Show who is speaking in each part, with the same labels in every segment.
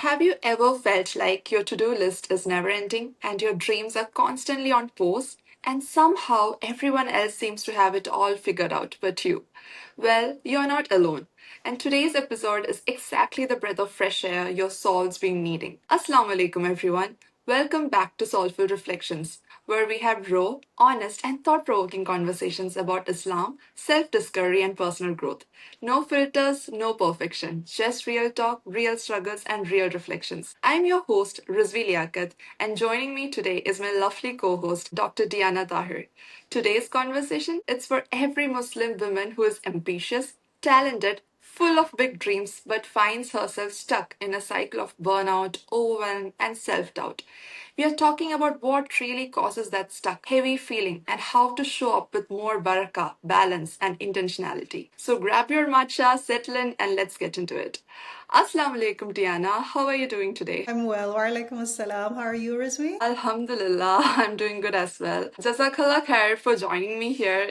Speaker 1: Have you ever felt like your to do list is never ending and your dreams are constantly on pause, and somehow everyone else seems to have it all figured out but you? Well, you're not alone. And today's episode is exactly the breath of fresh air your soul's been needing. Assalamu alaikum, everyone. Welcome back to Soulful Reflections, where we have raw, honest, and thought provoking conversations about Islam, self discovery, and personal growth. No filters, no perfection, just real talk, real struggles, and real reflections. I'm your host, Rizvi Liaquat, and joining me today is my lovely co host, Dr. Diana Tahir. Today's conversation is for every Muslim woman who is ambitious, talented, full of big dreams, but finds herself stuck in a cycle of burnout, overwhelm, and self doubt. We are talking about what really causes that stuck, heavy feeling and how to show up with more barakah, balance, and intentionality. So grab your matcha, settle in, and let's get into it. Assalamu alaikum, Diana. How are you doing today?
Speaker 2: I'm well. Wa alaikum assalam. How are you, Rizvi?
Speaker 1: Alhamdulillah, I'm doing good as well. Jazakallah khair for joining me here.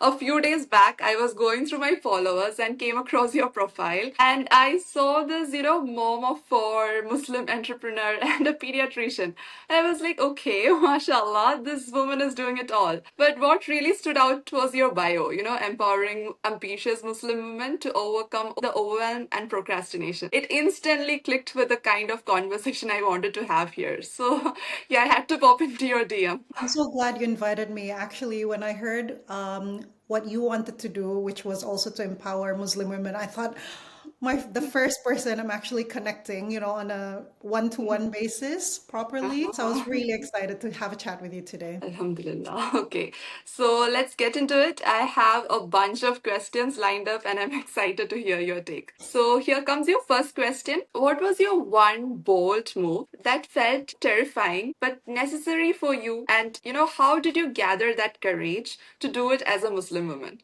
Speaker 1: A few days back, I was going through my followers and came across your profile, and I saw this, mom of four, Muslim entrepreneur, and a pediatrician. And I was like, okay, mashallah, this woman is doing it all. But what really stood out was your bio, empowering ambitious Muslim women to overcome the overwhelm and procrastination. It instantly clicked with the kind of conversation I wanted to have here. So, yeah, I had to pop into your DM.
Speaker 2: I'm so glad you invited me. Actually, when I heard what you wanted to do, which was also to empower Muslim women, I thought the first person I'm actually connecting, on a one-to-one basis properly. So I was really excited to have a chat with you today.
Speaker 1: Alhamdulillah. Okay, so let's get into it. I have a bunch of questions lined up and I'm excited to hear your take. So, here comes your first question. What was your one bold move that felt terrifying but necessary for you? And, how did you gather that courage to do it as a Muslim woman?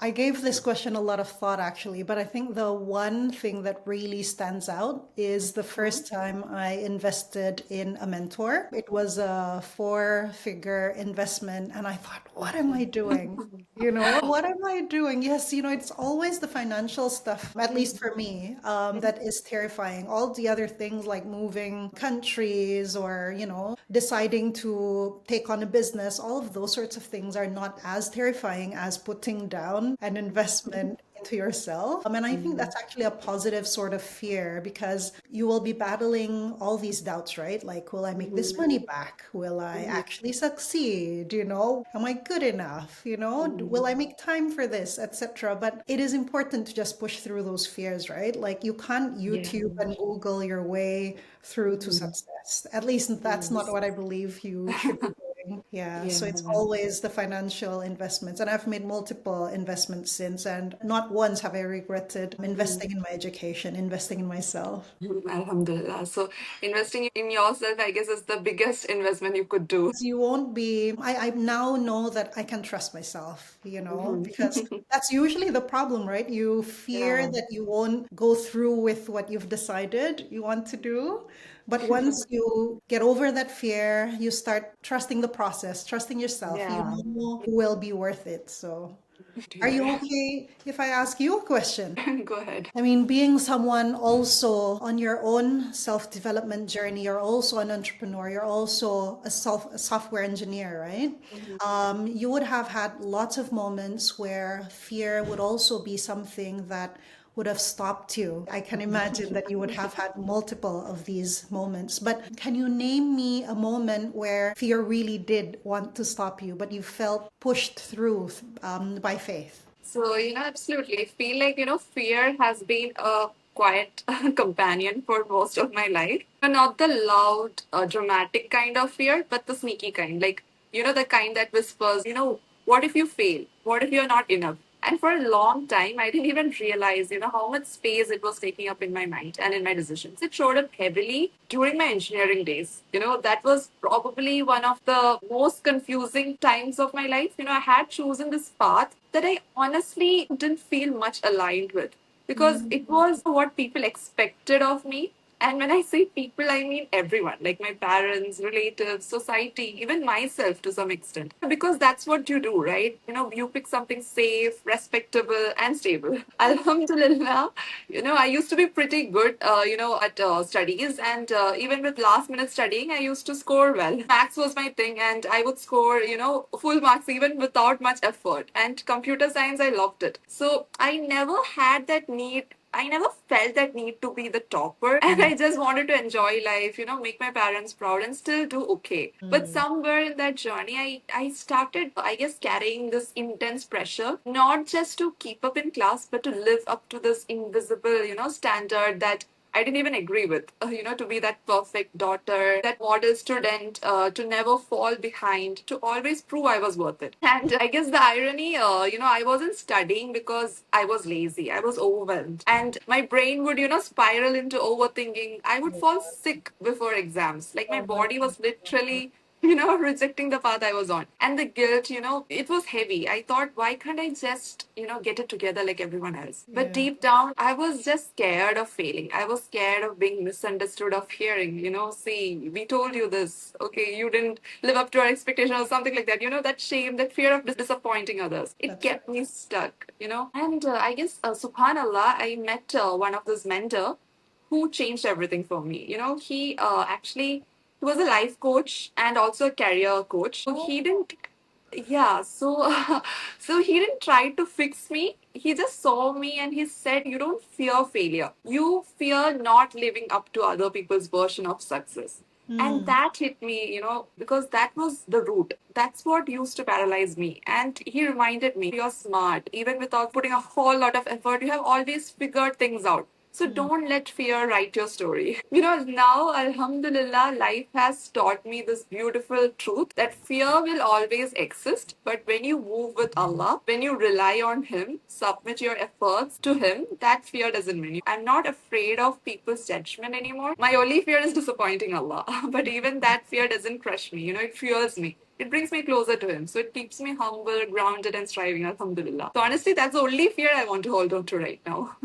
Speaker 2: I gave this question a lot of thought actually, but I think the one thing that really stands out is the first time I invested in a mentor. It was a four-figure investment, and I thought, what am I doing? What am I doing? Yes, it's always the financial stuff, at least for me, that is terrifying. All the other things like moving countries or, deciding to take on a business, all of those sorts of things are not as terrifying as putting down an investment into yourself. And I think that's actually a positive sort of fear because you will be battling all these doubts, right? Like, will I make this money back? Will I actually succeed? Am I good enough? Will I make time for this, etc. But it is important to just push through those fears, right? Like, you can't
Speaker 1: Yeah.
Speaker 2: YouTube and Google your way through to success. At least that's not
Speaker 1: Yes.
Speaker 2: what I believe you should be doing. Yeah,
Speaker 1: Yeah.
Speaker 2: so it's always the financial investments. And I've made multiple investments since, and not once have I regretted investing in my education, investing in myself.
Speaker 1: Alhamdulillah. So, investing in yourself, I guess, is the biggest investment you could do.
Speaker 2: You won't be, I now know that I can trust myself, because that's usually the problem, right? You fear
Speaker 1: Yeah.
Speaker 2: that you won't go through with what you've decided you want to do. But once you get over that fear, you start trusting the process, trusting yourself. You
Speaker 1: Yeah.
Speaker 2: know it will be worth it. So, are
Speaker 1: Dear.
Speaker 2: you okay if I ask you a question?
Speaker 1: Go ahead.
Speaker 2: I mean, being someone also on your own self-development journey, you're also an entrepreneur, you're also a software engineer, right? You would have had lots of moments where fear would also be something that would have stopped you. I can imagine that you would have had multiple of these moments. But can you name me a moment where fear really did want to stop you, but you felt pushed through by faith?
Speaker 1: So, absolutely. I feel like, fear has been a quiet companion for most of my life. Not the loud, dramatic kind of fear, but the sneaky kind. Like, the kind that whispers, what if you fail? What if you're not enough? And for a long time, I didn't even realize, how much space it was taking up in my mind and in my decisions. It showed up heavily during my engineering days. That was probably one of the most confusing times of my life. I had chosen this path that I honestly didn't feel much aligned with because it was what people expected of me. And when I say people, I mean everyone, like my parents, relatives, society, even myself to some extent. Because that's what you do, right? You pick something safe, respectable, and stable. Alhamdulillah, I used to be pretty good, at studies. And even with last minute studying, I used to score well. Maths was my thing, and I would score, full marks even without much effort. And computer science, I loved it. So I never had that need. I never felt that need to be the topper, and I just wanted to enjoy life, make my parents proud and still do okay. But somewhere in that journey, I started, I guess, carrying this intense pressure, not just to keep up in class, but to live up to this invisible, standard that I didn't even agree with, to be that perfect daughter, that model student, to never fall behind, to always prove I was worth it. And I guess the irony, I wasn't studying because I was lazy. I was overwhelmed. And my brain would, spiral into overthinking. I would fall sick before exams. Like my
Speaker 2: Oh my
Speaker 1: body was literally rejecting the path I was on. And the guilt, it was heavy. I thought, why can't I just, get it together like everyone else? But
Speaker 2: yeah,
Speaker 1: deep down, I was just scared of failing. I was scared of being misunderstood, of hearing, see, we told you this. Okay, you didn't live up to our expectation or something like that. That shame, that fear of disappointing others. It
Speaker 2: that's right.
Speaker 1: kept me stuck, And I guess, subhanallah, I met one of those mentor who changed everything for me. He actually he was a life coach and also a career coach. So he didn't, yeah. So so he didn't try to fix me. He just saw me and he said, "You don't fear failure. You fear not living up to other people's version of success." And that hit me, because that was the root. That's what used to paralyze me. And he reminded me, you're smart. Even without putting a whole lot of effort, you have always figured things out. So don't let fear write your story. Now, Alhamdulillah, life has taught me this beautiful truth that fear will always exist. But when you move with Allah, when you rely on Him, submit your efforts to Him, that fear doesn't win you. I'm not afraid of people's judgment anymore. My only fear is disappointing Allah. But even that fear doesn't crush me, it fuels me. It brings me closer to Him. So it keeps me humble, grounded, and striving, Alhamdulillah. So honestly, that's the only fear I want to hold on to right now.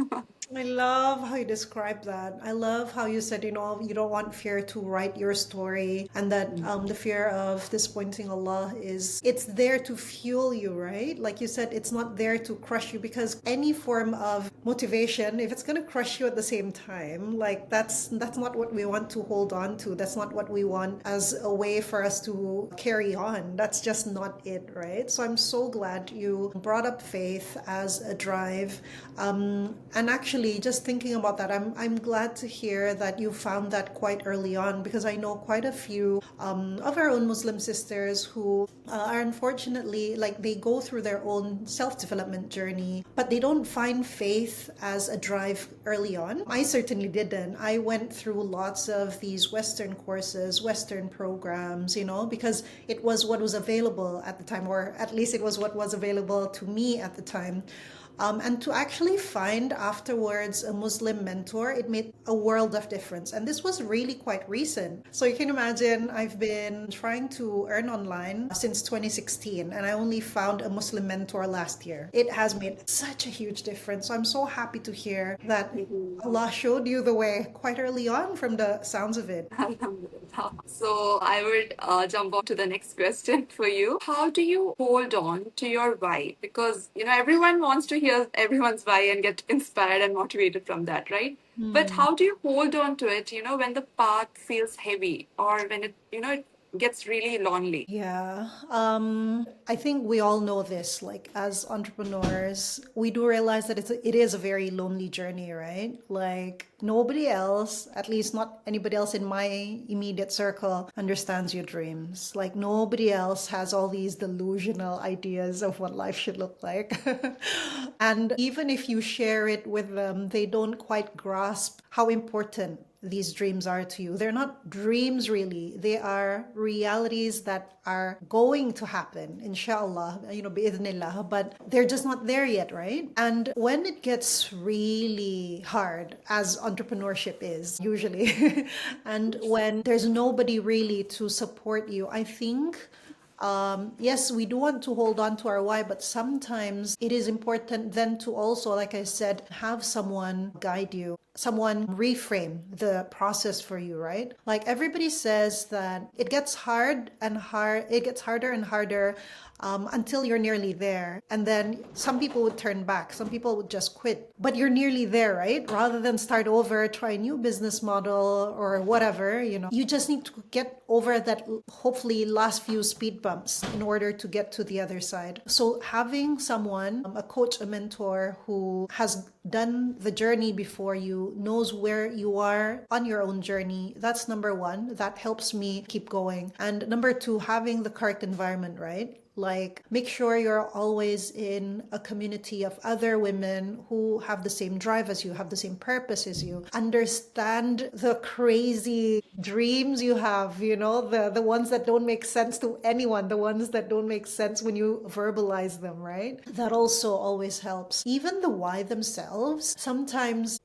Speaker 2: I love how you describe that. I love how you said, you don't want fear to write your story, and that the fear of disappointing Allah it's there to fuel you, right? Like you said, it's not there to crush you, because any form of motivation, if it's going to crush you at the same time, like that's not what we want to hold on to. That's not what we want as a way for us to carry on. That's just not it, right? So I'm so glad you brought up faith as a drive. And actually, just thinking about that, I'm glad to hear that you found that quite early on, because I know quite a few of our own Muslim sisters who are unfortunately, like, they go through their own self-development journey, but they don't find faith as a drive early on. I certainly didn't. I went through lots of these Western courses, Western programs, because it was what was available at the time, or at least it was what was available to me at the time. And to actually find afterwards a Muslim mentor, it made a world of difference. And this was really quite recent. So you can imagine, I've been trying to earn online since 2016, and I only found a Muslim mentor last year. It has made such a huge difference. So I'm so happy to hear that Allah showed you the way quite early on, from the sounds of it.
Speaker 1: Alhamdulillah. So I would jump on to the next question for you. How do you hold on to your why? Because everyone wants to hear everyone's why and get inspired and motivated from that, right? But how do you hold on to it? When the path feels heavy or when it gets really lonely.
Speaker 2: Yeah, I think we all know this. Like, as entrepreneurs, we do realize that it is a very lonely journey, right? Like, nobody else, at least not anybody else in my immediate circle, understands your dreams. Like, nobody else has all these delusional ideas of what life should look like. And even if you share it with them, they don't quite grasp how important these dreams are to you. They're not dreams really. They are realities that are going to happen, inshallah, bi'idhnillah, but they're just not there yet, right? And when it gets really hard, as entrepreneurship is usually, and when there's nobody really to support you, I think yes, we do want to hold on to our why, but sometimes it is important then to also, like I said, have someone guide you, someone reframe the process for you, right? Like everybody says that it gets hard and hard, it gets harder and harder until you're nearly there. And then some people would turn back, some people would just quit, but you're nearly there, right? Rather than start over, try a new business model or whatever, you just need to get over that, hopefully, last few speed bumps in order to get to the other side. So having someone, a coach, a mentor who has done the journey before you, knows where you are on your own journey, that's number one. That helps me keep going. And number two, having the correct environment, right? Like, make sure you're always in a community of other women who have the same drive as you, have the same purpose as you, understand the crazy dreams you have, the ones that don't make sense to anyone, the ones that don't make sense when you verbalize them, right? That also always helps. Even the why themselves, sometimes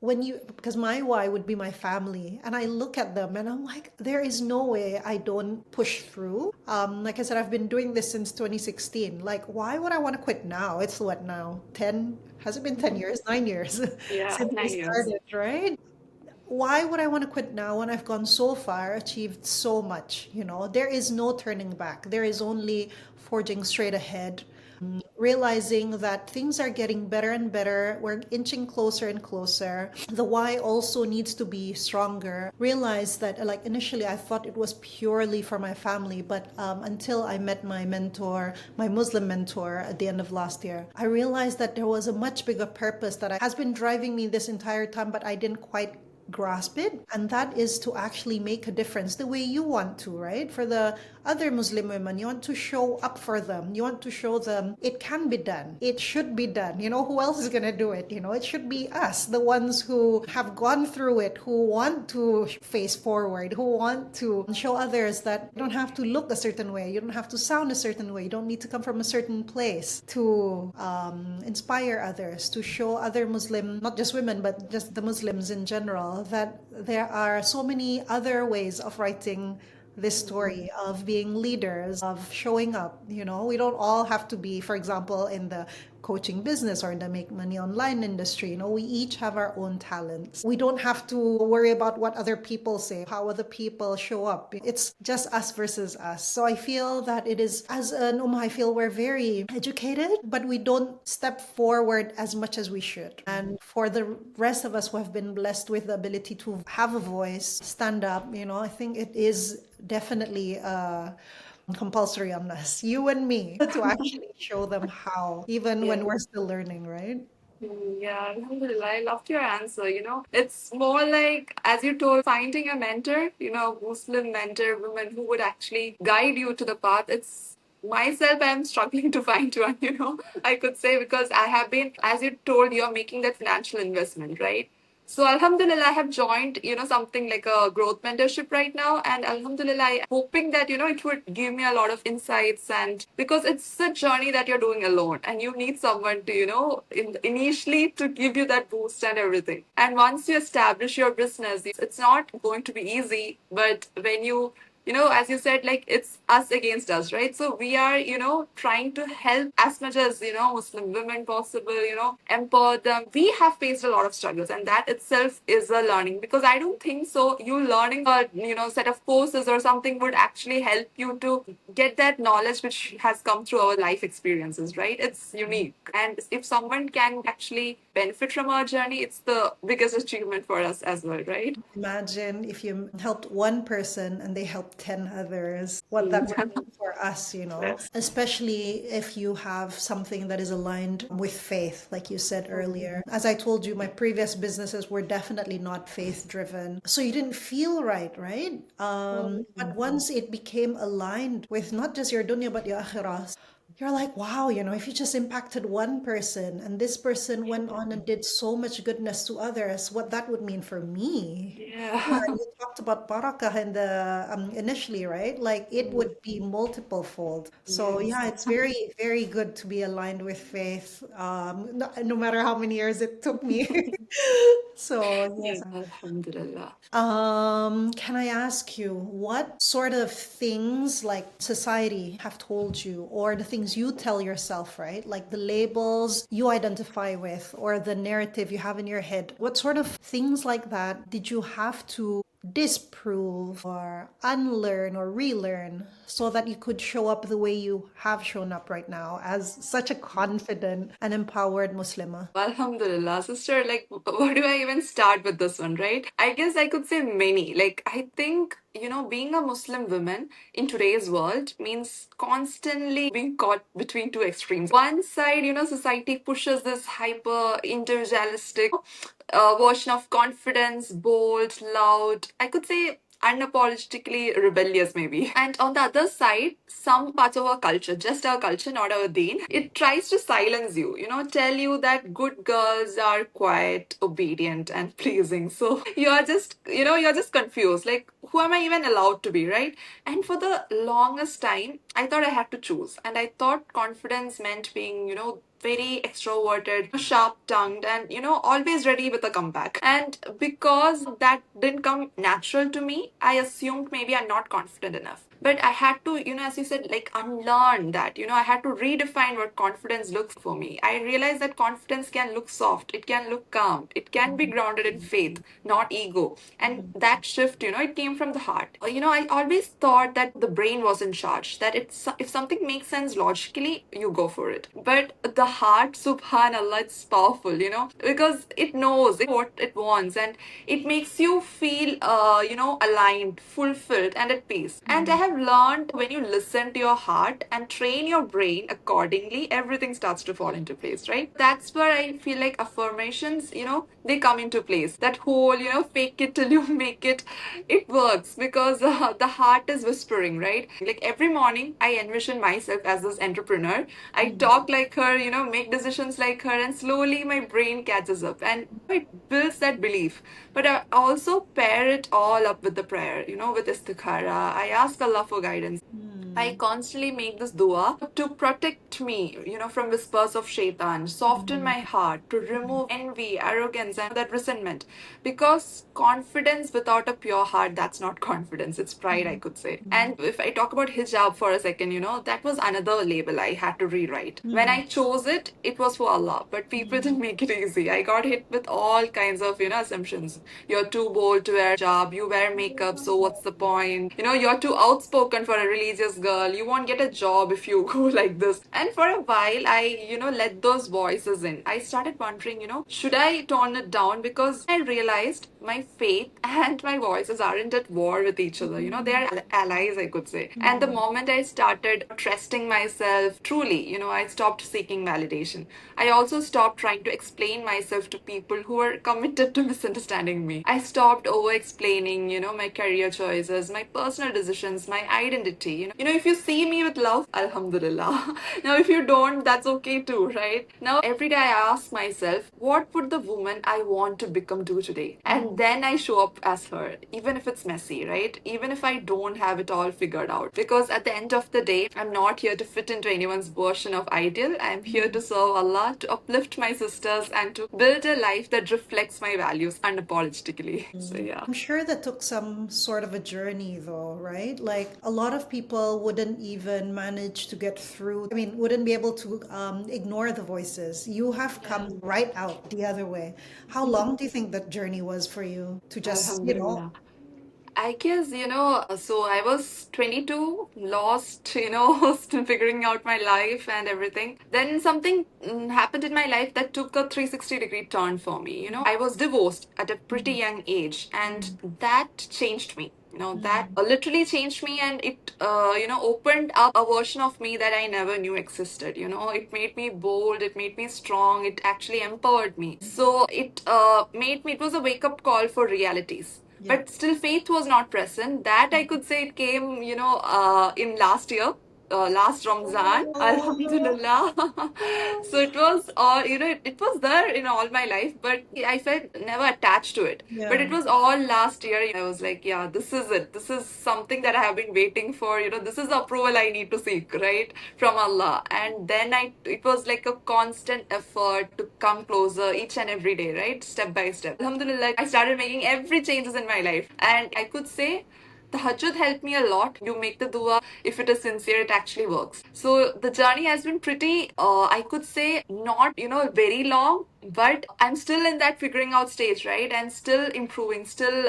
Speaker 2: because my why would be my family, and I look at them and I'm like, there is no way I don't push through. Like I said, I've been doing this since 2016. Like, why would I want to quit now? It's what now? 10? Has it been 10 years? 9 years
Speaker 1: Yeah,
Speaker 2: since we
Speaker 1: 9 years.
Speaker 2: started, right? Why would I want to quit now when I've gone so far, achieved so much? There is no turning back. There is only forging straight ahead, realizing that things are getting better and better. We're inching closer and closer. The why also needs to be stronger. Realize that, like, initially I thought it was purely for my family, but until I met my mentor, my Muslim mentor, at the end of last year, I realized that there was a much bigger purpose that has been driving me this entire time, but I didn't quite grasp it, and that is to actually make a difference the way you want to, right? For the other Muslim women, you want to show up for them, you want to show them it can be done, it should be done. Who else is going to do it? It should be us, the ones who have gone through it, who want to face forward, who want to show others that you don't have to look a certain way, you don't have to sound a certain way, you don't need to come from a certain place to inspire others, to show other Muslim, not just women, but just the Muslims in general, that there are so many other ways of writing this story, of being leaders, of showing up. We don't all have to be, for example, in the coaching business or in the make money online industry. We each have our own talents. We don't have to worry about what other people say, how other people show up. It's just us versus us. So I feel that it is, as an I feel we're very educated, but we don't step forward as much as we should. And for the rest of us who have been blessed with the ability to have a voice, stand up, I think it is definitely compulsory on us, you and me, to actually show them how, even
Speaker 1: Yeah.
Speaker 2: when we're still learning, right?
Speaker 1: Yeah, Alhamdulillah, I loved your answer. It's more like, as you told, finding a mentor, Muslim mentor, women who would actually guide you to the path. It's myself, I'm struggling to find one, I could say, because I have been, as you told, you're making that financial investment, right? So Alhamdulillah, I have joined, something like a growth mentorship right now. And Alhamdulillah, I hoping that, it would give me a lot of insights, and because it's a journey that you're doing alone and you need someone to, initially to give you that boost and everything. And once you establish your business, it's not going to be easy, but when as you said, like, it's us against us, right? So we are, trying to help as much as, Muslim women possible, empower them. We have faced a lot of struggles, and that itself is a learning, because I don't think so you learning a, set of courses or something would actually help you to get that knowledge which has come through our life experiences, right? It's unique. And if someone can actually benefit from our journey, it's the biggest achievement for us as well, right?
Speaker 2: Imagine if you helped one person and they helped 10 others, what that would
Speaker 1: Mm.
Speaker 2: mean for us,
Speaker 1: Yes.
Speaker 2: especially if you have something that is aligned with faith, like you said earlier. As I told you, my previous businesses were definitely not faith driven. So you didn't feel right, right? But once it became aligned with not just your dunya, but your akhirah, you're like, wow, if you just impacted one person and this person went on and did so much goodness to others, what that would mean for me. Yeah,
Speaker 1: Yeah.
Speaker 2: you talked about barakah in the initially, right? Like it would be multiple fold. So
Speaker 1: Yes.
Speaker 2: yeah, it's very, very good to be aligned with faith. No matter how many years it took me. So yes.
Speaker 1: Yeah, Alhamdulillah.
Speaker 2: Can I ask you what sort of things like society have told you, or the things you tell yourself, right? Like the labels you identify with, or the narrative you have in your head. What sort of things like that did you have to disprove or unlearn or relearn so that you could show up the way you have shown up right now as such a confident and empowered Muslimah?
Speaker 1: Alhamdulillah, sister, like, where do I even start with this one, right? I guess I could say many. Like, I think, being a Muslim woman in today's world means constantly being caught between two extremes. One side, society pushes this hyper individualistic version of confidence, bold, loud. I could say unapologetically rebellious, maybe. And on the other side, some parts of our culture, just our culture, not our deen, it tries to silence you, tell you that good girls are quiet, obedient, and pleasing. So you're just confused. Like, who am I even allowed to be, right? And for the longest time, I thought I had to choose. And I thought confidence meant being, very extroverted, sharp tongued, and always ready with a comeback. And because that didn't come natural to me, I assumed maybe I'm not confident enough. But I had to, as you said, like unlearn that. I had to redefine what confidence looks for me. I realized that confidence can look soft, it can look calm, it can be grounded in faith, not ego. And that shift, it came from the heart. I always thought that the brain was in charge, that if something makes sense logically, you go for it. But the heart, subhanallah, it's powerful, because it knows what it wants, and it makes you feel, aligned, fulfilled, and at peace. And I have learned when you listen to your heart and train your brain accordingly, everything starts to fall into place, right? That's where I feel like affirmations, they come into place. That whole, fake it till you make it, it works because the heart is whispering, right? Like every morning, I envision myself as this entrepreneur. I talk like her, make decisions like her, and slowly my brain catches up and it builds that belief. But I also pair it all up with the prayer, with istikhara. I ask Allah for guidance. I constantly make this dua to protect me, from whispers of shaitan, soften my heart, to remove envy, arrogance, and that resentment. Because confidence without a pure heart, that's not confidence, it's pride, I could say. And if I talk about hijab for a second, that was another label I had to rewrite. When I chose it, it was for Allah, but people didn't make it easy. I got hit with all kinds of, assumptions. You're too bold to wear hijab, you wear makeup, so what's the point? You're too outspoken for a religious girl, you won't get a job if you go like this. And for a while, I, let those voices in. I started wondering, should I tone it down? Because I realized my faith and my voices aren't at war with each other. They are allies, I could say. And the moment I started trusting myself truly, I stopped seeking validation. I also stopped trying to explain myself to people who were committed to misunderstanding me. I stopped over explaining, my career choices, my personal decisions, my identity. If you see me with love, Alhamdulillah. Now, if you don't, that's okay too, right? Now, every day I ask myself, what would the woman I want to become do today? And then I show up as her, even if it's messy, right? Even if I don't have it all figured out. Because at the end of the day, I'm not here to fit into anyone's version of ideal. I'm here to serve Allah, to uplift my sisters, and to build a life that reflects my values unapologetically. So, yeah.
Speaker 2: I'm sure that took some sort of a journey, though, right? Like a lot of people wouldn't even manage to get through. I mean, wouldn't be able to ignore the voices. You have come right out the other way. How long do you think that journey was for you to just,
Speaker 1: Alhamdulillah. I guess, so I was 22, lost, still figuring out my life and everything. Then something happened in my life that took a 360-degree turn for me. I was divorced at a pretty young age, and that changed me. That literally changed me, and it, opened up a version of me that I never knew existed. It made me bold, it made me strong, it actually empowered me. So it was a wake up call for realities, but still faith was not present. That I could say it came, in last year. last Ramzan.
Speaker 2: Oh,
Speaker 1: Alhamdulillah. So it was all, it was there in all my life, but I felt never attached to it. But
Speaker 2: yeah.
Speaker 1: it was all last year. I was like, yeah, this is it. This is something that I have been waiting for. This is the approval I need to seek, right? From Allah. And then it was like a constant effort to come closer each and every day, right? Step by step. Alhamdulillah, I started making every changes in my life. And I could say Tahajjud helped me a lot. You make the dua, if it is sincere, it actually works. So the journey has been pretty, I could say, not, very long, but I'm still in that figuring out stage, right? And still improving, still,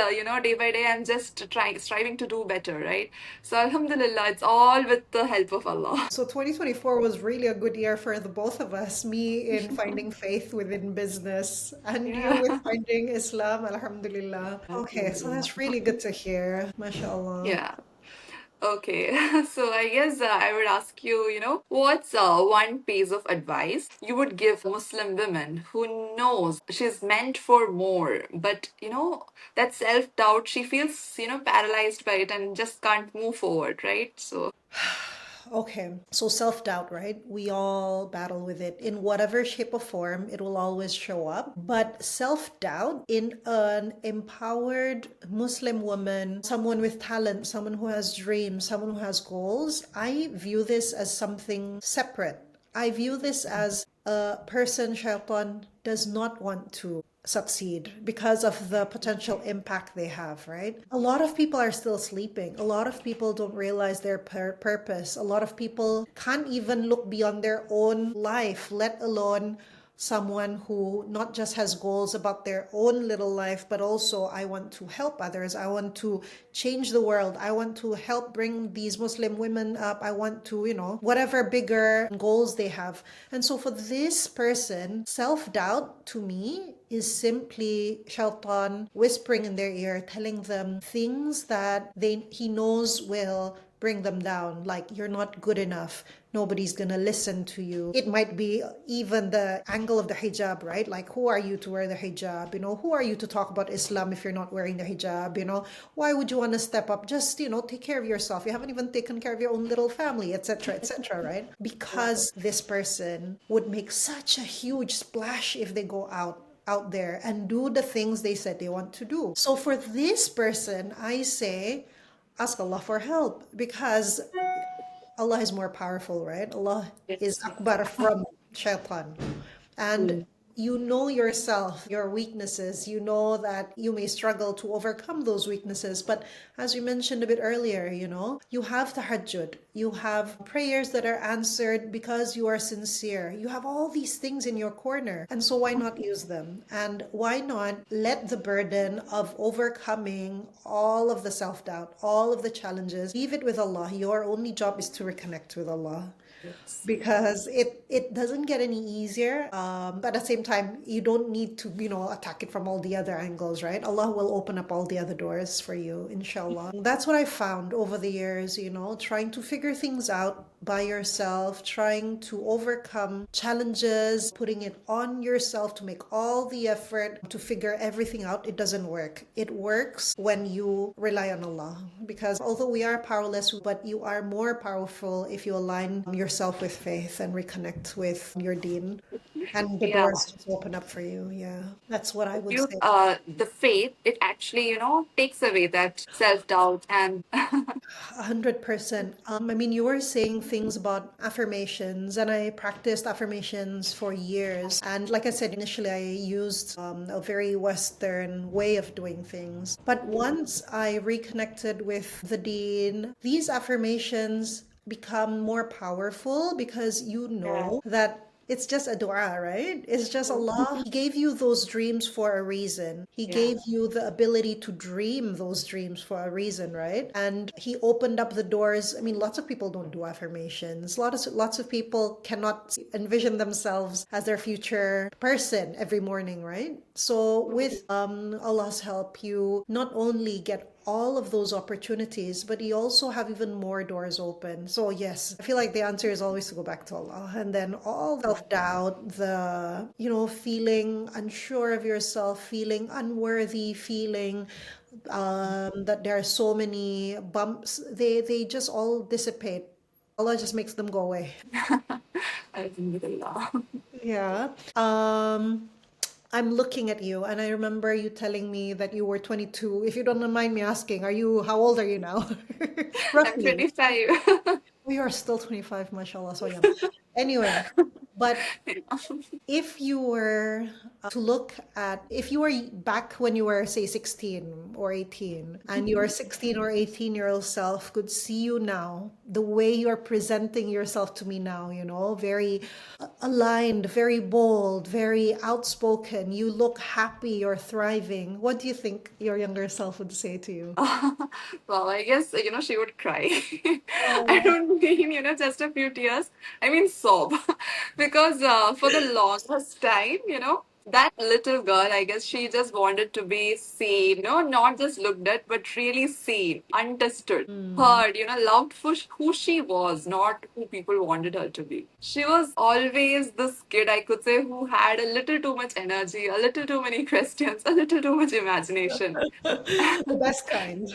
Speaker 1: day by day, I'm just striving to do better, right? So Alhamdulillah, it's all with the help of Allah.
Speaker 2: So 2024 was really a good year for the both of us, me in finding faith within business and you
Speaker 1: Yeah.
Speaker 2: with finding Islam, alhamdulillah. Okay, so
Speaker 1: Alhamdulillah.
Speaker 2: that's really good to hear, mashallah.
Speaker 1: Yeah. Okay, so I guess I would ask you, what's one piece of advice you would give Muslim women who knows she's meant for more, but that self-doubt, she feels, paralyzed by it and just can't move forward, right? So,
Speaker 2: Okay, so self-doubt, right? We all battle with it in whatever shape or form, it will always show up. But self-doubt in an empowered Muslim woman, someone with talent, someone who has dreams, someone who has goals, I view this as something separate. I view this as a person shaitan does not want to succeed because of the potential impact they have, right? A lot of people are still sleeping. A lot of people don't realize their purpose. A lot of people can't even look beyond their own life, let alone someone who not just has goals about their own little life, but also I want to help others. I want to change the world. I want to help bring these Muslim women up. I want to, whatever bigger goals they have. And so for this person, self doubt to me is simply shaitan whispering in their ear, telling them things that he knows will bring them down, like you're not good enough, nobody's gonna listen to you. It might be even the angle of the hijab, right? Like, who are you to wear the hijab? Who are you to talk about Islam if you're not wearing the hijab? Why would you want to step up? Just, take care of yourself. You haven't even taken care of your own little family, etc., etc., right? Because this person would make such a huge splash if they go out there and do the things they said they want to do. So for this person, I say, ask Allah for help because Allah is more powerful, right? Allah is
Speaker 1: yes, yes.
Speaker 2: Akbar from shaitan. And
Speaker 1: Mm.
Speaker 2: you know yourself, your weaknesses. You know that you may struggle to overcome those weaknesses. But as you mentioned a bit earlier, you have tahajjud. You have prayers that are answered because you are sincere. You have all these things in your corner. And so why not use them? And why not let the burden of overcoming all of the self-doubt, all of the challenges, leave it with Allah. Your only job is to reconnect with Allah
Speaker 1: Yes.
Speaker 2: because it doesn't get any easier, but at the same time you don't need to attack it from all the other angles, right? Allah will open up all the other doors for you, inshallah. That's what I found over the years, trying to figure things out by yourself, trying to overcome challenges, putting it on yourself to make all the effort to figure everything out. It doesn't work. It works when you rely on Allah, because although we are powerless, but you are more powerful if you align yourself with faith and reconnect with your deen, and the
Speaker 1: Yeah.
Speaker 2: doors just open up for you. Yeah, that's what I would
Speaker 1: You
Speaker 2: say.
Speaker 1: the faith, it actually takes away that self-doubt and
Speaker 2: 100%. I mean, you were saying things about affirmations, and I practiced affirmations for years. And like I said, initially I used a very Western way of doing things. But once I reconnected with the Deen, these affirmations become more powerful because you
Speaker 1: yeah.
Speaker 2: know that it's just a dua, right? It's just Allah. He gave you those dreams for a reason. He
Speaker 1: Yeah.
Speaker 2: gave you the ability to dream those dreams for a reason, right? And He opened up the doors. I mean, lots of people don't do affirmations. Lots of people cannot envision themselves as their future person every morning, right? So with Allah's help, you not only get all of those opportunities, but you also have even more doors open. So yes, I feel like the answer is always to go back to Allah. And then all self-doubt, the, feeling unsure of yourself, feeling unworthy, feeling that there are so many bumps, they just all dissipate Allah just makes them go away.
Speaker 1: Alhamdulillah.
Speaker 2: Yeah. I'm looking at you, and I remember you telling me that you were 22. If you don't mind me asking, how old are you now?
Speaker 1: I'm
Speaker 2: Roughly.
Speaker 1: 25.
Speaker 2: We are still 25, mashallah, so young. Anyway, but if you were to look at, if you were back when you were, say, 16 or 18, and your 16 or 18-year-old self could see you now, the way you're presenting yourself to me now, very aligned, very bold, very outspoken, you look happy, you're thriving. What do you think your younger self would say to you?
Speaker 1: Well, I guess, she would cry. I
Speaker 2: Oh.
Speaker 1: don't mean, just a few tears. I mean, sob. Because for the longest time, that little girl, I guess she just wanted to be seen, not just looked at, but really seen, understood,
Speaker 2: Mm.
Speaker 1: heard, loved for who she was, not who people wanted her to be. She was always this kid, I could say, who had a little too much energy, a little too many questions, a little too much imagination.
Speaker 2: The best kind.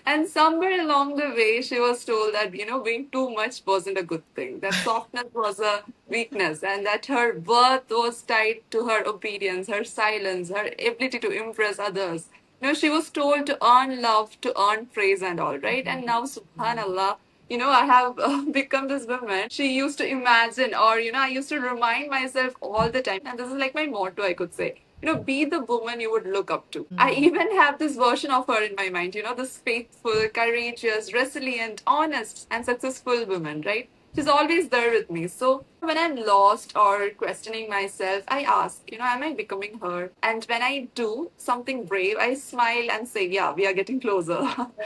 Speaker 1: And somewhere along the way, she was told that, being too much wasn't a good thing, that softness was a weakness, and that her worth was tied to her obedience, her silence, her ability to impress others. She was told to earn love, to earn praise, and all, right? And now, subhanAllah, I have become this woman. She used to imagine, or, I used to remind myself all the time. And this is like my motto, I could say. Be the woman you would look up to. I even have this version of her in my mind, this faithful, courageous, resilient, honest, and successful woman, right? She's always there with me. So when I'm lost or questioning myself, I ask, am I becoming her? And when I do something brave, I smile and say, yeah, we are getting closer.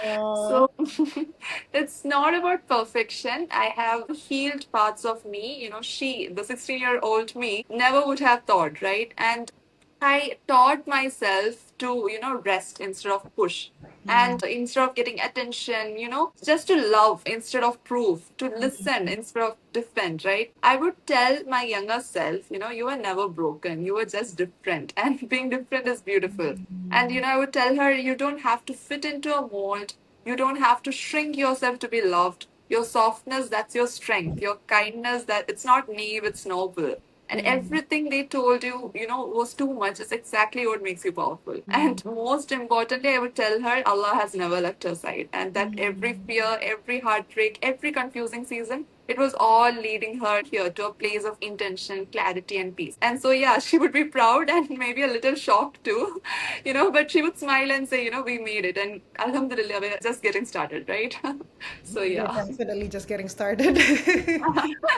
Speaker 2: Oh.
Speaker 1: So it's not about perfection. I have healed parts of me. The 16-year-old me, never would have thought, right? And I taught myself to, rest instead of push. And instead of getting attention, just to love instead of prove, to listen instead of defend, right? I would tell my younger self, you were never broken. You were just different. And being different is beautiful. And, I would tell her, you don't have to fit into a mold. You don't have to shrink yourself to be loved. Your softness, that's your strength. Your kindness, that it's not naive, it's noble. And everything they told you, was too much. It's exactly what makes you powerful. And most importantly, I would tell her Allah has never left her side. And that every fear, every heartbreak, every confusing season, it was all leading her here to a place of intention, clarity, and peace. And so, yeah, she would be proud and maybe a little shocked too, but she would smile and say, we made it. And Alhamdulillah, we're just getting started, right? So,
Speaker 2: You're
Speaker 1: yeah.
Speaker 2: definitely just getting started.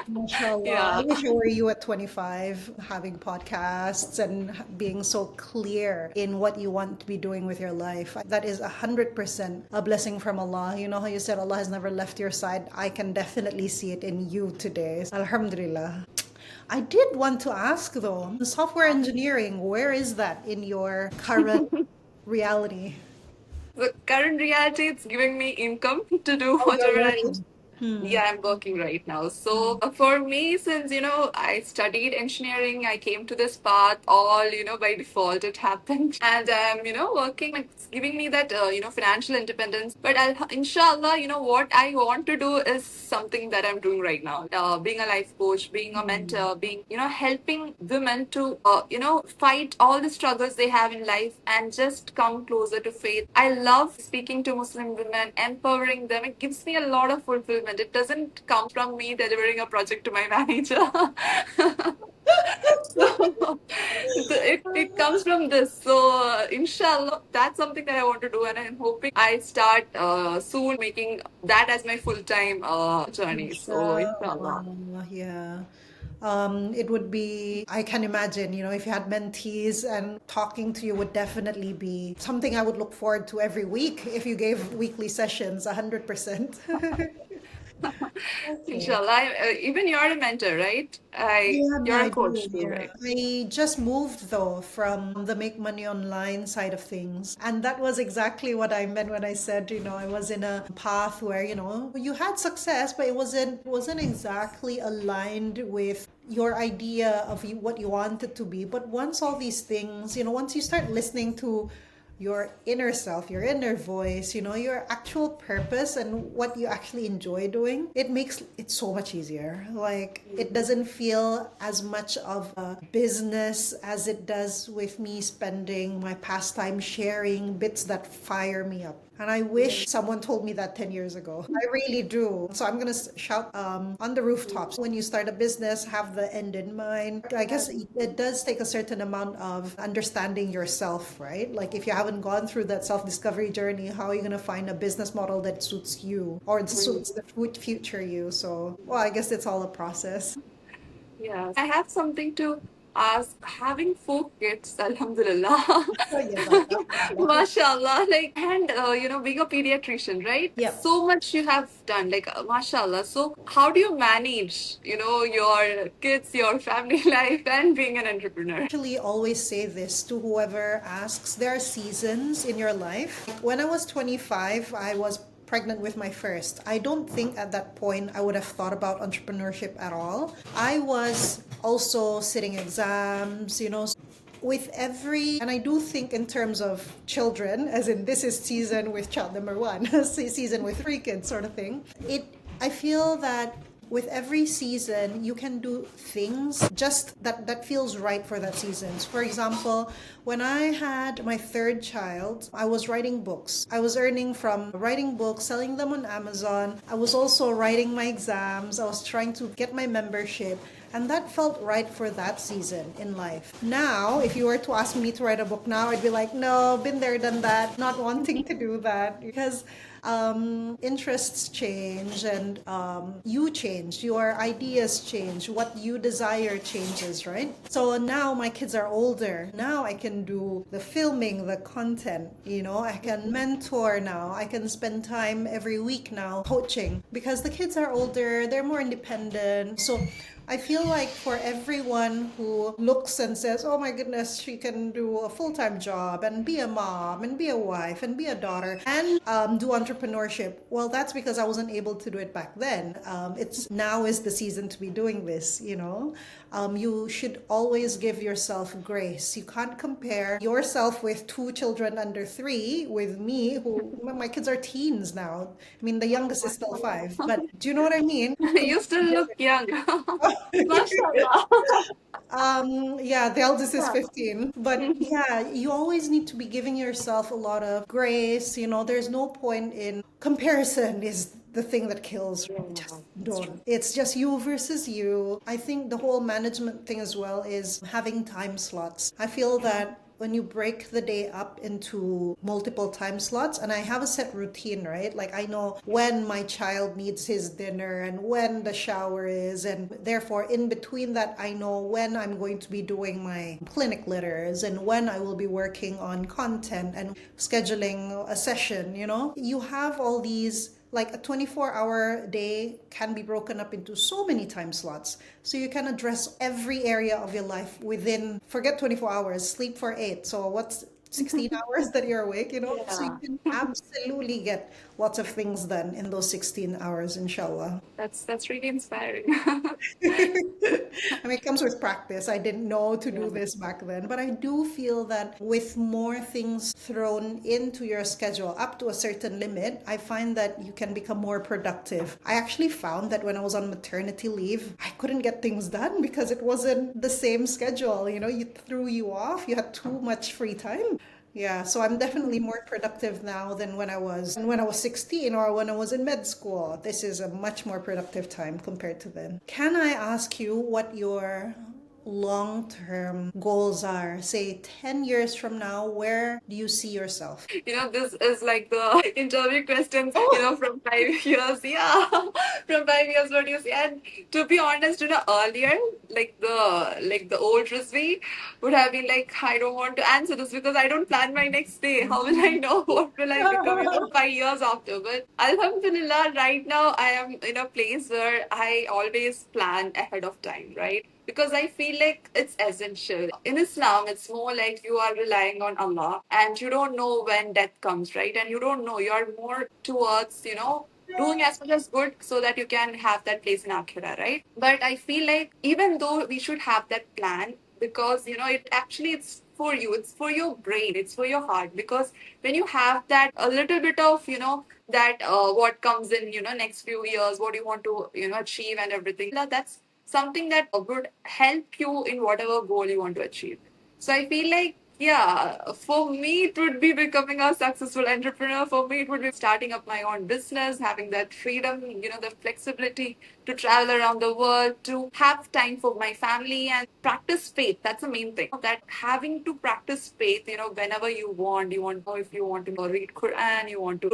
Speaker 2: Mashallah. I
Speaker 1: Yeah.
Speaker 2: wish I were you at 25, having podcasts and being so clear in what you want to be doing with your life. That is 100% a blessing from Allah. You know how you said Allah has never left your side? I can definitely see it in you today. Alhamdulillah. I did want to ask though, software engineering, where is that in your current reality?
Speaker 1: The current reality, it's giving me income to do
Speaker 2: Oh, you're
Speaker 1: whatever I
Speaker 2: working. Hmm.
Speaker 1: yeah, I'm working right now. So for me, since I studied engineering, I came to this path all by default. It happened, and I'm working. It's giving me that financial independence. But inshallah, what I want to do is something that I'm doing right now. Being a life coach, being a mentor, being helping women to fight all the struggles they have in life and just come closer to faith. I love speaking to Muslim women, empowering them. It gives me a lot of fulfillment. It doesn't come from me delivering a project to my manager. So it comes from this. So inshallah, that's something that I want to do, and I'm hoping I start soon making that as my full time journey. So inshallah.
Speaker 2: Inshallah, yeah. It would be, I can imagine, if you had mentees and talking to you would definitely be something I would look forward to every week if you gave weekly sessions, 100%. Okay.
Speaker 1: Inshallah. Even you're a mentor, right?
Speaker 2: Yeah,
Speaker 1: You're
Speaker 2: I
Speaker 1: a
Speaker 2: do.
Speaker 1: coach too,
Speaker 2: Yeah.
Speaker 1: right?
Speaker 2: I just moved though from the make money online side of things. And that was exactly what I meant when I said, I was in a path where, you had success, but it wasn't exactly aligned with your idea of what you wanted to be. But once all these things, once you start listening to your inner self, your inner voice, your actual purpose and what you actually enjoy doing, it makes it so much easier. Like it doesn't feel as much of a business as it does with me spending my pastime sharing bits that fire me up. And I wish someone told me that 10 years ago. I really do. So I'm going to shout on the rooftops. When you start a business, have the end in mind. I guess it does take a certain amount of understanding yourself, right? Like if you haven't gone through that self-discovery journey, how are you going to find a business model that suits you or suits the future you? So, well, I guess it's all a process.
Speaker 1: Yes. I have something to ask. Having four kids, Alhamdulillah,
Speaker 2: Oh, yes, alhamdulillah.
Speaker 1: mashallah, like, and being a pediatrician, right?
Speaker 2: Yep.
Speaker 1: So much you have done, like, mashallah. So, how do you manage, your kids, your family life, and being an entrepreneur?
Speaker 2: Actually always say this to whoever asks. There are seasons in your life. When I was 25, I was pregnant with my first. I don't think at that point I would have thought about entrepreneurship at all. I was also sitting exams, with every, and I do think in terms of children, as in this is season with child number one, season with three kids sort of thing. I feel that with every season you can do things just that feels right for that season. So for example, when I had my third child, I was writing books. I was earning from writing books, selling them on Amazon. I was also writing my exams. I was trying to get my membership. And that felt right for that season in life. Now, if you were to ask me to write a book now, I'd be like, no, been there, done that, not wanting to do that. Because interests change and you change, your ideas change, what you desire changes, right? So now my kids are older. Now I can do the filming, the content, I can mentor now. I can spend time every week now coaching because the kids are older, they're more independent. So I feel like for everyone who looks and says, oh my goodness, she can do a full time job and be a mom and be a wife and be a daughter and do entrepreneurship. Well, that's because I wasn't able to do it back then. It's now is the season to be doing this. You should always give yourself grace. You can't compare yourself with two children under three with me, who my kids are teens now. I mean, the youngest is still 5. But do you know what I mean?
Speaker 1: You still look young. Mashallah.
Speaker 2: Yeah, the eldest is
Speaker 1: Yeah.
Speaker 2: 15. But yeah, you always need to be giving yourself a lot of grace. There's no point in comparison is the thing that kills.
Speaker 1: Yeah,
Speaker 2: Just
Speaker 1: that's true.
Speaker 2: don't. It's just you versus you. I think the whole management thing as well is having time slots. I feel that when you break the day up into multiple time slots, and I have a set routine, right? Like I know when my child needs his dinner and when the shower is, and therefore in between that I know when I'm going to be doing my clinic letters and when I will be working on content and scheduling a session. You have all these, like a 24-hour day can be broken up into so many time slots. So you can address every area of your life within, forget 24 hours, sleep for 8. So what's 16 hours that you're awake? So you
Speaker 1: Yeah.
Speaker 2: can absolutely get lots of things done in those 16 hours, inshallah.
Speaker 1: That's really inspiring.
Speaker 2: I mean, it comes with practice. I didn't know to
Speaker 1: Yeah.
Speaker 2: do this back then, but I do feel that with more things thrown into your schedule up to a certain limit, I find that you can become more productive. I actually found that when I was on maternity leave, I couldn't get things done because it wasn't the same schedule. You threw you off, you had too much free time. Yeah, so I'm definitely more productive now than when I was 16 or when I was in med school. This is a much more productive time compared to then. Can I ask you what your long-term goals are? Say 10 years from now, where do you see yourself?
Speaker 1: This is like the interview questions,
Speaker 2: Oh,
Speaker 1: from 5 years. Yeah, from 5 years, what do you see? And to be honest, earlier, like the old Rizvi would have been like, I don't want to answer this because I don't plan my next day. How will I know what will I become, 5 years after? But Alhamdulillah, right now I am in a place where I always plan ahead of time, right? Because I feel like it's essential. In Islam, it's more like you are relying on Allah and you don't know when death comes, right? And you don't know, you're more towards, doing as much as good so that you can have that place in Akhira, right? But I feel like even though we should have that plan, because it actually it's for you, it's for your brain, it's for your heart. Because when you have that a little bit of, that what comes in, next few years, what you want to, achieve and everything, that's something that would help you in whatever goal you want to achieve. So I feel like, yeah, for me, it would be becoming a successful entrepreneur. For me, it would be starting up my own business, having that freedom, the flexibility to travel around the world, to have time for my family and practice faith. That's the main thing. That having to practice faith, whenever you want to know if you want to read Quran, you want to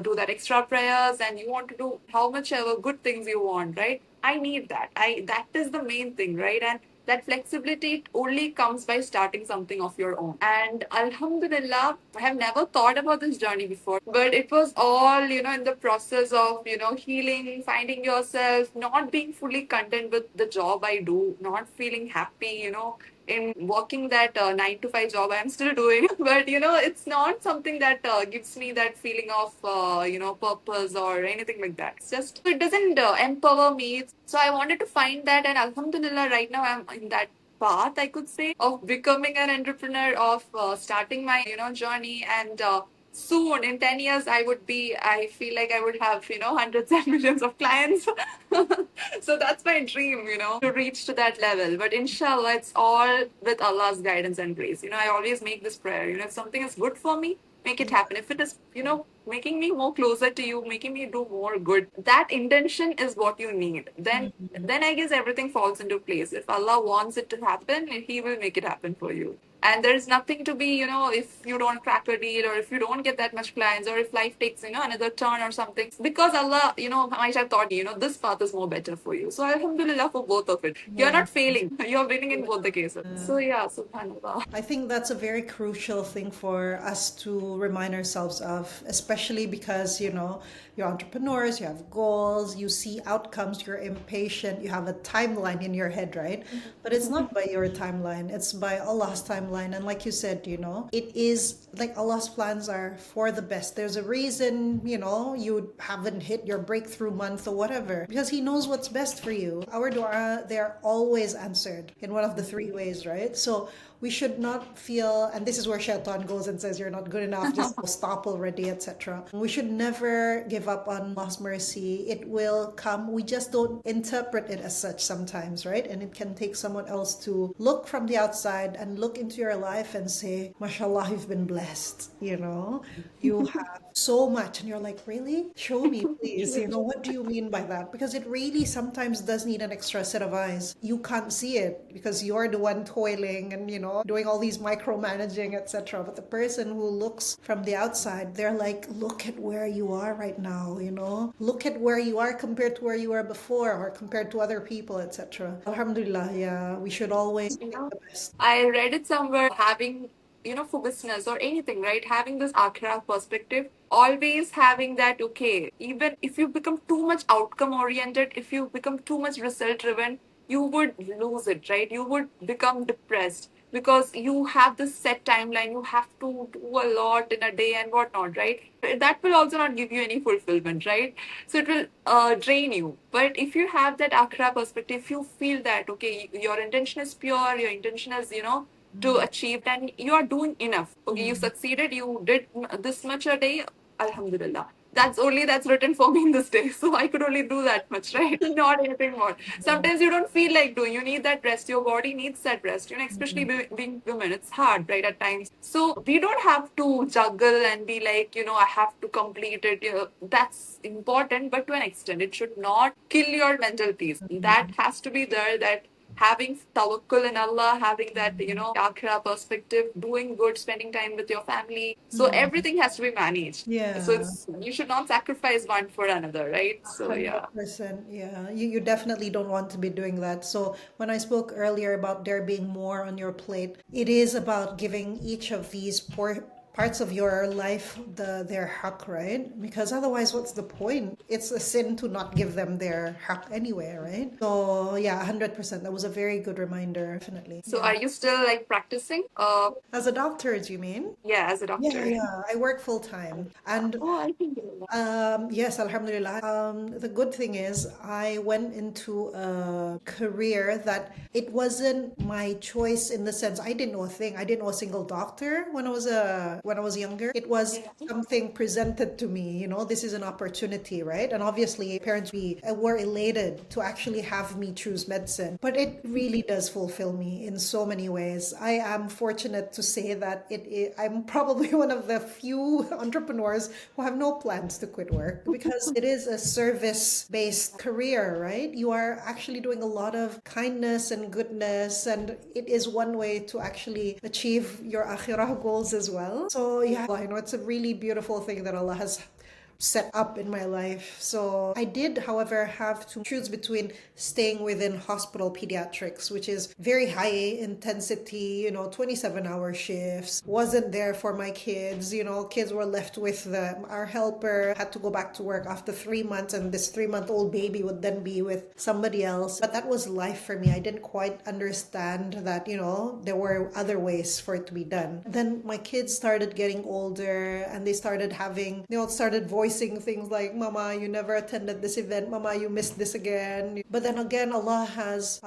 Speaker 1: do that extra prayers, and you want to do how much ever good things you want, right? I need that. That is the main thing, right? And that flexibility only comes by starting something of your own. And Alhamdulillah, I have never thought about this journey before, but it was all, in the process of, healing, finding yourself, not being fully content with the job I do, not feeling happy, in working that 9 to 5 job I'm still doing. But, it's not something that gives me that feeling of, purpose or anything like that. It's just, it doesn't empower me. So I wanted to find that. And Alhamdulillah, right now I'm in that path, I could say, of becoming an entrepreneur, of starting my, journey. And soon, in 10 years, I feel like I would have, hundreds and millions of clients. So that's my dream, to reach to that level. But inshallah, it's all with Allah's guidance and grace. I always make this prayer, if something is good for me, make it happen. If it is, making me more closer to you, making me do more good, that intention is what you need. Then I guess everything falls into place. If Allah wants it to happen, He will make it happen for you. And there's nothing to be, if you don't crack a deal, or if you don't get that much clients, or if life takes, another turn or something, because Allah, might have thought, this path is more better for you. So Alhamdulillah for both of it. You're
Speaker 2: Yeah.
Speaker 1: not failing. You're winning in both the cases. So yeah, subhanallah.
Speaker 2: I think that's a very crucial thing for us to remind ourselves of, especially because, you're entrepreneurs, you have goals, you see outcomes, you're impatient, you have a timeline in your head, right? But it's not by your timeline, it's by Allah's timeline. And like you said, it is like Allah's plans are for the best. There's a reason, you haven't hit your breakthrough month or whatever, because He knows what's best for you. Our dua, they're always answered in one of the three ways, right? So we should not feel, and this is where shaitan goes and says you're not good enough, just stop already, etc. We should never give up on Allah's mercy. It will come. We just don't interpret it as such sometimes, right? And it can take someone else to look from the outside and look into your life and say, mashallah, you've been blessed. You have so much, and you're like, really? Show me, please. What do you mean by that? Because it really sometimes does need an extra set of eyes. You can't see it because you're the one toiling and, doing all these micromanaging, etc. But the person who looks from the outside, they're like, look at where you are right now, look at where you are compared to where you were before or compared to other people, etc. Alhamdulillah, yeah, we should always think the best.
Speaker 1: I read it somewhere, having, for business or anything, right? Having this Akhira perspective, always having that, okay, even if you become too much outcome oriented, if you become too much result driven, you would lose it, right? You would become depressed because you have this set timeline. You have to do a lot in a day and whatnot, right? That will also not give you any fulfillment, right? So it will drain you. But if you have that Akhira perspective, you feel that, okay, your intention is pure, your intention is, to achieve, and you are doing enough. Okay, you succeeded, you did this much a day, Alhamdulillah. That's written for me in this day. So I could only do that much, right? Not anything more. Sometimes you don't feel like doing. You need that rest. Your body needs that rest. Especially being women, it's hard, right? At times. So we don't have to juggle and be like, I have to complete it. That's important, but to an extent, it should not kill your mental peace. That has to be there. That having tawakkul in Allah, having that, akhira perspective, doing good, spending time with your family. So everything has to be managed. So
Speaker 2: Yeah.
Speaker 1: you should not sacrifice one for another, right? So yeah.
Speaker 2: 100%. Yeah. You definitely don't want to be doing that. So when I spoke earlier about there being more on your plate, it is about giving each of these parts of your life their haq, right? Because otherwise, what's the point? It's a sin to not give them their haq anyway, right? So yeah, 100%. That was a very good reminder, definitely.
Speaker 1: So
Speaker 2: Yeah.
Speaker 1: are you still like practicing?
Speaker 2: As a doctor, do you mean?
Speaker 1: Yeah, as a
Speaker 2: Yeah,
Speaker 1: doctor.
Speaker 2: yeah. I work full time. And
Speaker 1: Oh, I think.
Speaker 2: yes, Alhamdulillah. The good thing is I went into a career that it wasn't my choice in the sense I didn't know a thing. I didn't know a single doctor when I was younger. It was
Speaker 1: Yeah.
Speaker 2: something presented to me, this is an opportunity, right? And obviously parents were elated to actually have me choose medicine. But it really does fulfill me in so many ways. I am fortunate to say that I'm probably one of the few entrepreneurs who have no plans to quit work because it is a service based career, right? You are actually doing a lot of kindness and goodness, and it is one way to actually achieve your Akhirah goals as well. So, yeah, it's a really beautiful thing that Allah has set up in my life. So I did, however, have to choose between staying within hospital pediatrics, which is very high intensity, 27-hour shifts. Wasn't there for my kids, kids were left with our helper, had to go back to work after 3 months, and this 3-month-old baby would then be with somebody else. But that was life for me. I didn't quite understand that, there were other ways for it to be done. Then my kids started getting older and they started having, started voicing things like, Mama, you never attended this event. Mama, you missed this again. But then again, Allah has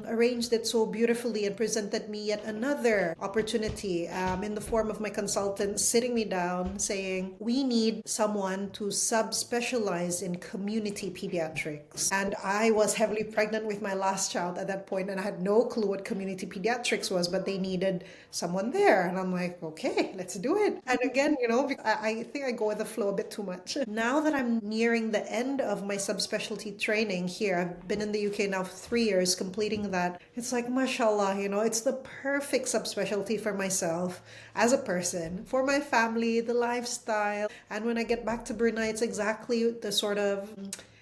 Speaker 2: arranged it so beautifully and presented me yet another opportunity in the form of my consultant sitting me down saying, we need someone to subspecialize in community pediatrics. And I was heavily pregnant with my last child at that point, and I had no clue what community pediatrics was, but they needed someone there. And I'm like, okay, let's do it. And again, I think I go with the flow a bit too much. Now that I'm nearing the end of my subspecialty training here, I've been in the UK now for 3 years, completing that. It's like, mashallah, it's the perfect subspecialty for myself as a person, for my family, the lifestyle. And when I get back to Brunei, it's exactly the sort of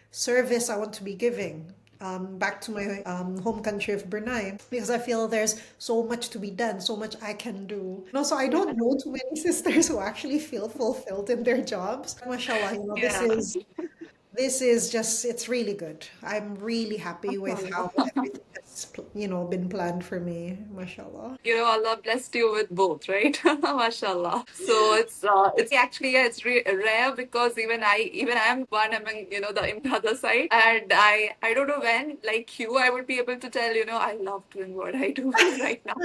Speaker 2: service I want to be giving. Back to my home country of Brunei, because I feel there's so much to be done, so much I can do. And also, I don't know too many sisters who actually feel fulfilled in their jobs. MashaAllah, this
Speaker 1: Yeah.
Speaker 2: is just, it's really good. I'm really happy with how everything has, been planned for me. MashaAllah.
Speaker 1: Allah blessed you with both, right? Mashallah. So it's actually, yeah, it's rare because even I'm one among the other side, and I don't know when, like you, I would be able to tell I love doing what I do right now.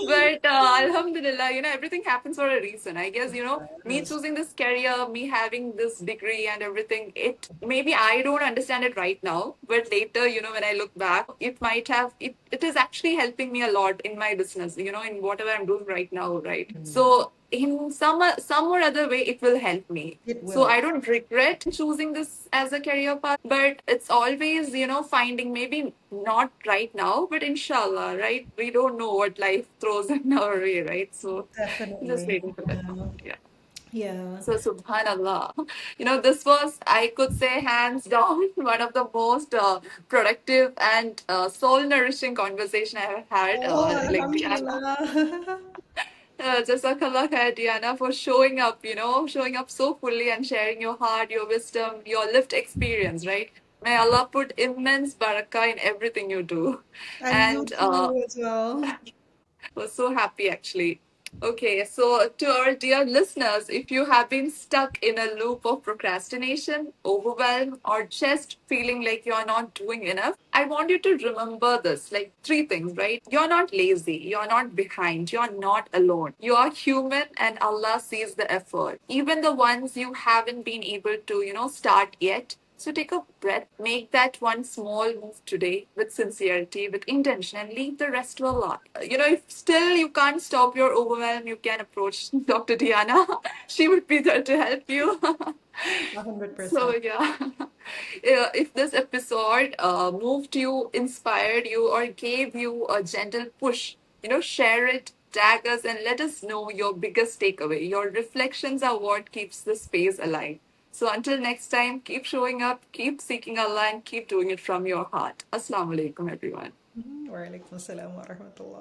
Speaker 1: But Alhamdulillah, everything happens for a reason. I guess, me
Speaker 2: Yes,
Speaker 1: choosing this career, me having this degree and everything, it maybe I don't understand it right now, but later, when I look back, it is actually helping me a lot in my business, in whatever I'm doing right now, right? So in some or other way, it will help me.
Speaker 2: it
Speaker 1: So
Speaker 2: will.
Speaker 1: I don't regret choosing this as a career path, but it's always, finding maybe not right now, but inshallah, right? We don't know what life throws in our way, right? So just
Speaker 2: Definitely.
Speaker 1: waiting for that
Speaker 2: Yeah.
Speaker 1: moment. Yeah.
Speaker 2: Yeah.
Speaker 1: So subhanallah, this was, I could say, hands down, one of the most productive and soul nourishing conversation I have had.
Speaker 2: Oh,
Speaker 1: Like Diana,
Speaker 2: Alhamdulillah.
Speaker 1: Jazakallah khair, Diana, for showing up, showing up so fully and sharing your heart, your wisdom, your lived experience, right? May Allah put immense barakah in everything you do.
Speaker 2: And you
Speaker 1: And
Speaker 2: too as well.
Speaker 1: was so happy actually. Okay, so to our dear listeners, if you have been stuck in a loop of procrastination, overwhelm, or just feeling like you're not doing enough, I want you to remember this like three things, right? You're not lazy, you're not behind, you're not alone. You are human and Allah sees the effort. Even the ones you haven't been able to, start yet. So take a breath, make that one small move today with sincerity, with intention, and leave the rest to Allah. If still you can't stop your overwhelm, you can approach Dr. Diana. She would be there to help you. So
Speaker 2: 100%.
Speaker 1: yeah, if this episode moved you, inspired you, or gave you a gentle push, share it, tag us, and let us know your biggest takeaway. Your reflections are what keeps the space alive. So until next time, keep showing up, keep seeking Allah, and keep doing it from your heart. Assalamu alaikum, everyone.
Speaker 2: Wa alaikum assalam wa rahmatullah.